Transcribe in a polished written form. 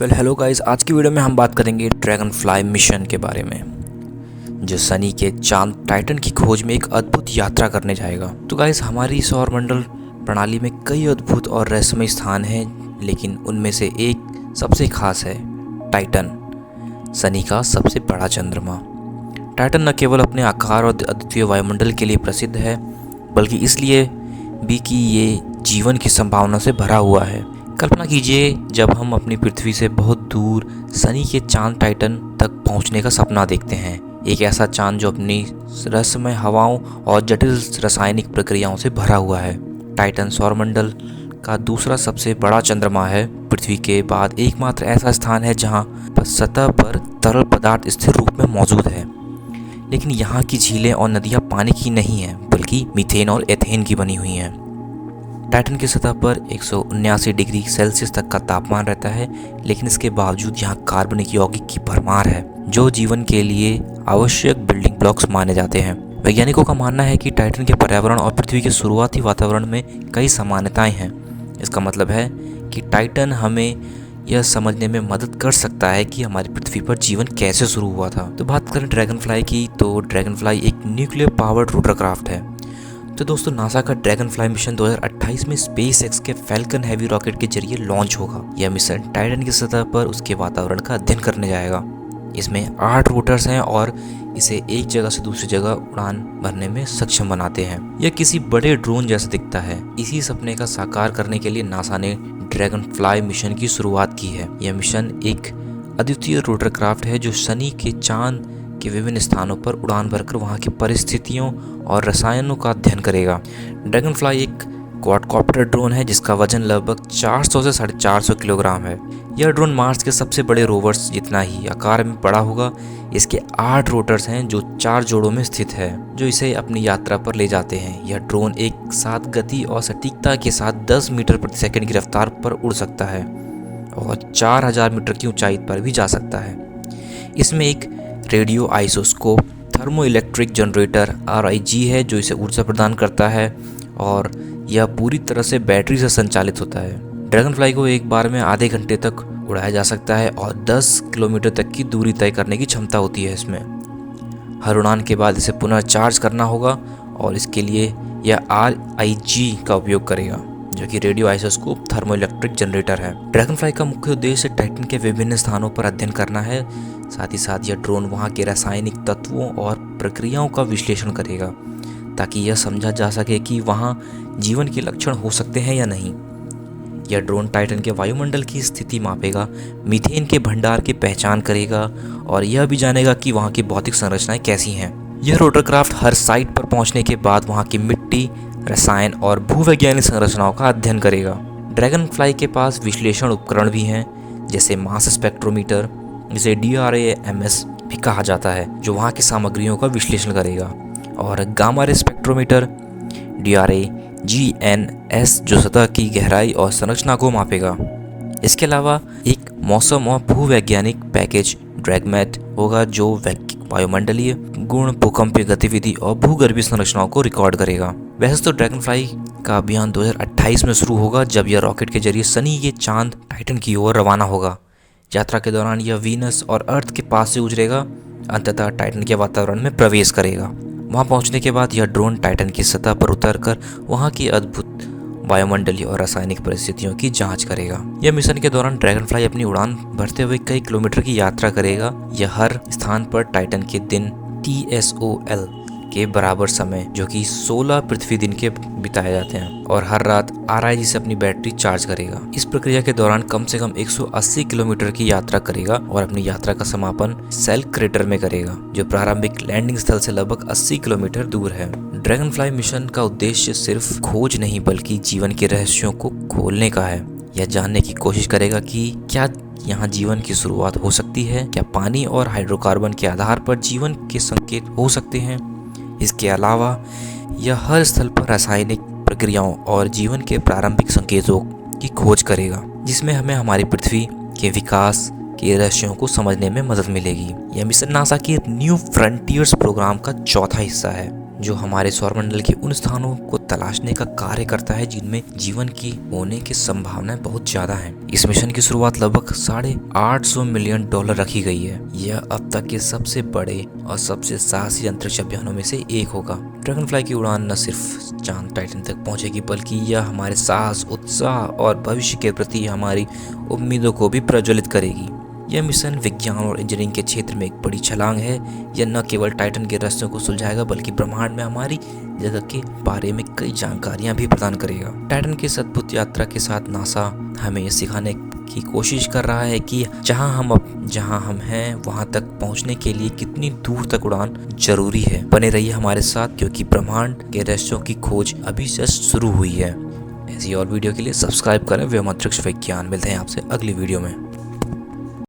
Hello guys, आज की video में हम बात करेंगे ड्रैगन फ्लाई मिशन के बारे में, जो शनि के चांद टाइटन की खोज में एक अद्भुत यात्रा करने जाएगा। तो गाइस, हमारी सौरमंडल प्रणाली में कई अद्भुत और रहस्यमय स्थान हैं, लेकिन उनमें से एक सबसे खास है टाइटन, शनि का सबसे बड़ा चंद्रमा। टाइटन न केवल अपने आकार और अद्वितीय वायुमंडल के लिए प्रसिद्ध है, बल्कि इसलिए भी कि ये जीवन की संभावना से भरा हुआ है। कल्पना कीजिए, जब हम अपनी पृथ्वी से बहुत दूर शनि के चांद टाइटन तक पहुंचने का सपना देखते हैं, एक ऐसा चांद जो अपनी रहस्यमय हवाओं और जटिल रासायनिक प्रक्रियाओं से भरा हुआ है। टाइटन सौरमंडल का दूसरा सबसे बड़ा चंद्रमा है। पृथ्वी के बाद एकमात्र ऐसा स्थान है जहां सतह पर तरल पदार्थ स्थिर रूप में मौजूद है। लेकिन यहाँ की झीलें और नदियाँ पानी की नहीं हैं, बल्कि मीथेन और एथेन की बनी हुई हैं। टाइटन की सतह पर 179 डिग्री सेल्सियस तक का तापमान रहता है, लेकिन इसके बावजूद यहाँ कार्बनिक यौगिक की भरमार है, जो जीवन के लिए आवश्यक बिल्डिंग ब्लॉक्स माने जाते हैं। वैज्ञानिकों का मानना है कि टाइटन के पर्यावरण और पृथ्वी के शुरुआती वातावरण में कई समानताएं हैं। इसका मतलब है कि टाइटन हमें यह समझने में मदद कर सकता है कि हमारी पृथ्वी पर जीवन कैसे शुरू हुआ था। तो बात करें ड्रैगन फ्लाई की, तो ड्रैगन फ्लाई एक न्यूक्लियर पावर्ड रोटरक्राफ्ट है। तो दोस्तों, नासा का ड्रैगन फ्लाई मिशन 2028 में स्पेसएक्स के फैल्कन हैवी रॉकेट के जरिए लॉन्च होगा। यह मिशन टाइटन की सतह पर उसके वातावरण का अध्ययन करने जाएगा। इसमें 8 रोटर्स हैं और इसे एक जगह से दूसरी जगह उड़ान भरने में सक्षम बनाते हैं। यह किसी बड़े ड्रोन जैसा दिखता है। इसी सपने का साकार करने के लिए नासा ने ड्रैगन फ्लाई मिशन की शुरुआत की है। यह मिशन एक अद्वितीय रोटरक्राफ्ट है जो शनि के चांद के विभिन्न स्थानों पर उड़ान भरकर वहां की परिस्थितियों और रसायनों का अध्ययन करेगा। ड्रैगन फ्लाई एक क्वाडकॉप्टर ड्रोन है जिसका वजन लगभग 400 से 450 किलोग्राम है। यह ड्रोन मार्स के सबसे बड़े रोवर्स जितना ही आकार में बड़ा होगा। इसके 8 रोटर्स हैं जो 4 जोड़ों में स्थित है, जो इसे अपनी यात्रा पर ले जाते हैं। यह ड्रोन एक साथ गति और सटीकता के साथ 10 मीटर प्रति सेकंड की रफ्तार पर उड़ सकता है और 4000 मीटर की ऊंचाई पर भी जा सकता है। इसमें एक radio isotope thermo electric generator RIG है जो इसे ऊर्जा प्रदान करता है, और यह पूरी तरह से बैटरी से संचालित होता है। ड्रैगन फ्लाई को एक बार में आधे घंटे तक उड़ाया जा सकता है और 10 किलोमीटर तक की दूरी तय करने की क्षमता होती है इसमें। हर उड़ान के बाद इसे पुनः चार्ज करना होगा और इसके लिए यह RIG का उपयोग करेगा, जो कि radio isotope thermo electric generator है। ड्रैगन फ्लाई का मुख्य उद्देश्य टाइटन के विभिन्न स्थानों पर अध्ययन करना है। साथ ही साथ यह ड्रोन वहां के रासायनिक तत्वों और प्रक्रियाओं का विश्लेषण करेगा, ताकि यह समझा जा सके कि वहां जीवन के लक्षण हो सकते हैं या नहीं। यह ड्रोन टाइटन के वायुमंडल की स्थिति मापेगा, मीथेन के भंडार की पहचान करेगा और यह भी जानेगा कि वहां की भौतिक संरचनाएं कैसी हैं। यह रोटरक्राफ्ट हर साइट पर पहुंचने के बाद वहां की मिट्टी, रसायन और भूवैज्ञानिक संरचनाओं का अध्ययन करेगा। ड्रैगन फ्लाई के पास विश्लेषण उपकरण भी हैं, जैसे मास स्पेक्ट्रोमीटर, जिसे DRAMS भी कहा जाता है, जो वहाँ की सामग्रियों का विश्लेषण करेगा, और गामा रे स्पेक्ट्रोमीटर DRAGNS, जो सतह की गहराई और संरचना को मापेगा। इसके अलावा एक मौसम और भूवैज्ञानिक पैकेज ड्रैगमैट होगा, जो वायुमंडलीय गुण, भूकंपीय गतिविधि और भूगर्भीय संरचनाओं को रिकॉर्ड करेगा। वैसे तो ड्रैगन फ्लाई का अभियान 2028 में शुरू होगा, जब यह रॉकेट के जरिए शनि के चांद टाइटन की ओर रवाना होगा। यात्रा के दौरान यह वीनस और अर्थ के पास से गुजरेगा, अंततः टाइटन के वातावरण में प्रवेश करेगा। वहां पहुंचने के बाद यह ड्रोन टाइटन की सतह पर उतरकर वहां की अद्भुत वायुमंडलीय और रासायनिक परिस्थितियों की जांच करेगा। यह मिशन के दौरान ड्रैगन फ्लाई अपनी उड़ान भरते हुए कई किलोमीटर की यात्रा करेगा। यह हर स्थान पर टाइटन के दिन TSOL के बराबर समय, जो कि 16 पृथ्वी दिन के बिताए जाते हैं, और हर रात RIG से अपनी बैटरी चार्ज करेगा। इस प्रक्रिया के दौरान कम से कम 180 किलोमीटर की यात्रा करेगा और अपनी यात्रा का समापन सेल क्रेटर में करेगा, जो प्रारंभिक लैंडिंग स्थल से लगभग 80 किलोमीटर दूर है। ड्रैगन फ्लाई मिशन का उद्देश्य सिर्फ खोज नहीं, बल्कि जीवन के रहस्यों को खोलने का है। यह जानने की कोशिश करेगा कि क्या यहाँ जीवन की शुरुआत हो सकती है, क्या पानी और हाइड्रोकार्बन के आधार पर जीवन के संकेत हो सकते हैं। इसके अलावा यह हर स्थल पर रासायनिक प्रक्रियाओं और जीवन के प्रारंभिक संकेतों की खोज करेगा, जिसमें हमें हमारी पृथ्वी के विकास के रहस्यों को समझने में मदद मिलेगी। यह मिशन नासा के न्यू फ्रंटियर्स प्रोग्राम का चौथा हिस्सा है। जो हमारे सौरमंडल के उन स्थानों को तलाशने का कार्य करता है जिनमें जीवन की होने की संभावनाएं बहुत ज्यादा हैं। इस मिशन की शुरुआत लगभग $850 मिलियन रखी गई है। यह अब तक के सबसे बड़े और सबसे साहसी अंतरिक्ष अभियानों में से एक होगा। ड्रैगनफ्लाई की उड़ान न सिर्फ चांद टाइटन तक पहुंचेगी, बल्कि यह हमारे साहस, उत्साह और भविष्य के प्रति हमारी उम्मीदों को भी प्रज्वलित करेगी। यह मिशन विज्ञान और इंजीनियरिंग के क्षेत्र में एक बड़ी छलांग है। यह न केवल टाइटन के रहस्यों को सुलझाएगा, बल्कि ब्रह्मांड में हमारी जगह के बारे में कई जानकारियां भी प्रदान करेगा। टाइटन की इस अद्भुत यात्रा के साथ नासा हमें यह सिखाने की कोशिश कर रहा है कि जहां हम हैं वहां तक पहुंचने के लिए कितनी दूर तक उड़ान जरूरी है। बने रहिए हमारे साथ, क्योंकि ब्रह्मांड के रहस्यों की खोज अभी जस्ट शुरू हुई है। ऐसी और वीडियो के लिए सब्सक्राइब करें व्योम अंतरिक्ष विज्ञान। मिलते हैं आपसे अगली वीडियो में।